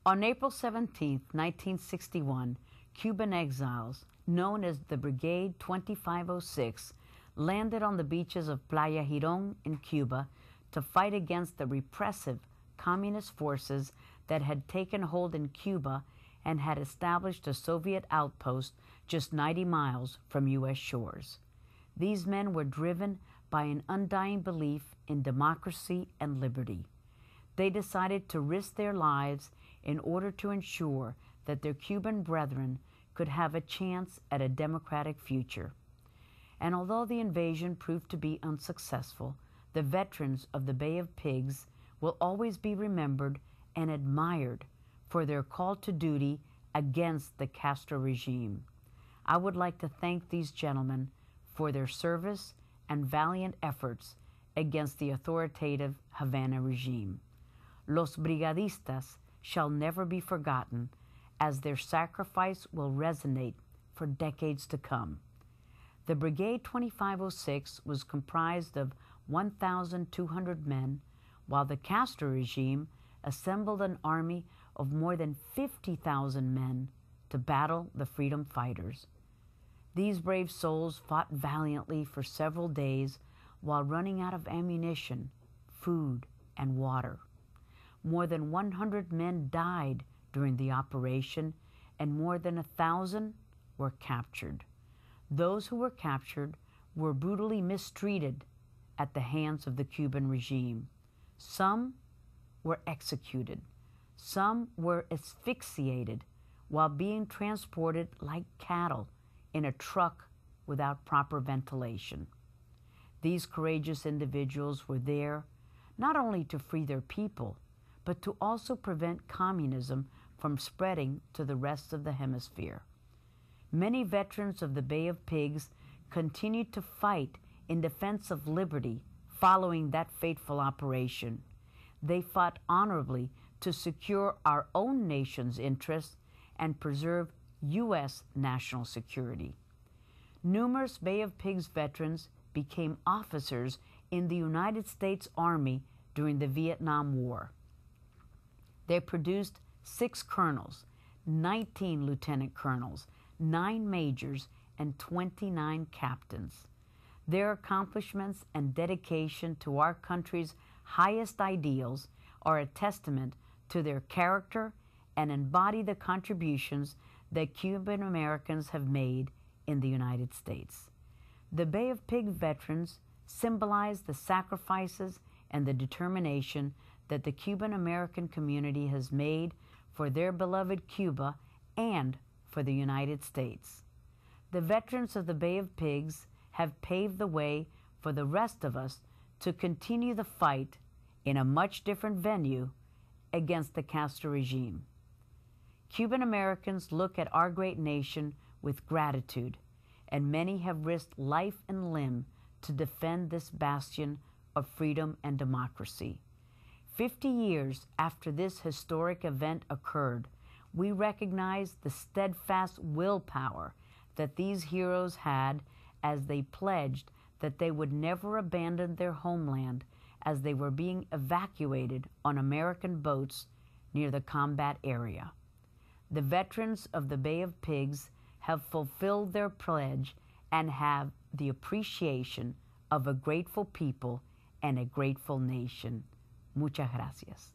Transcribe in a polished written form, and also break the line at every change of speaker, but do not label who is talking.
On April 17, 1961, Cuban exiles, known as the Brigade 2506, landed on the beaches of Playa Girón in Cuba to fight against the repressive communist forces that had taken hold in Cuba and had established a Soviet outpost just 90 miles from U.S. shores. These men were driven by an undying belief in democracy and liberty. They decided to risk their lives in order to ensure that their Cuban brethren could have a chance at a democratic future. And although the invasion proved to be unsuccessful, the veterans of the Bay of Pigs will always be remembered and admired for their call to duty against the Castro regime. I would like to thank these gentlemen for their service and valiant efforts against the authoritative Havana regime. Los Brigadistas shall never be forgotten, as their sacrifice will resonate for decades to come. The Brigade 2506 was comprised of 1,200 men, while the Castro regime assembled an army of more than 50,000 men to battle the freedom fighters. These brave souls fought valiantly for several days while running out of ammunition, food, and water. More than 100 men died during the operation, and more than 1,000 were captured. Those who were captured were brutally mistreated at the hands of the Cuban regime. Some were executed. Some were asphyxiated while being transported like cattle in a truck without proper ventilation. These courageous individuals were there not only to free their people, but to also prevent communism from spreading to the rest of the hemisphere. Many veterans of the Bay of Pigs continued to fight in defense of liberty following that fateful operation. They fought honorably to secure our own nation's interests and preserve U.S. national security. Numerous Bay of Pigs veterans became officers in the United States Army during the Vietnam War. They produced 6 colonels, 19 lieutenant colonels, 9 majors, and 29 captains. Their accomplishments and dedication to our country's highest ideals are a testament to their character and embody the contributions that Cuban Americans have made in the United States. The Bay of Pigs veterans symbolize the sacrifices and the determination that the Cuban American community has made for their beloved Cuba and for the United States. The veterans of the Bay of Pigs have paved the way for the rest of us to continue the fight in a much different venue against the Castro regime. Cuban Americans look at our great nation with gratitude, and many have risked life and limb to defend this bastion of freedom and democracy. 50 years after this historic event occurred, we recognize the steadfast willpower that these heroes had as they pledged that they would never abandon their homeland as they were being evacuated on American boats near the combat area. The veterans of the Bay of Pigs have fulfilled their pledge and have the appreciation of a grateful people and a grateful nation. Muchas gracias.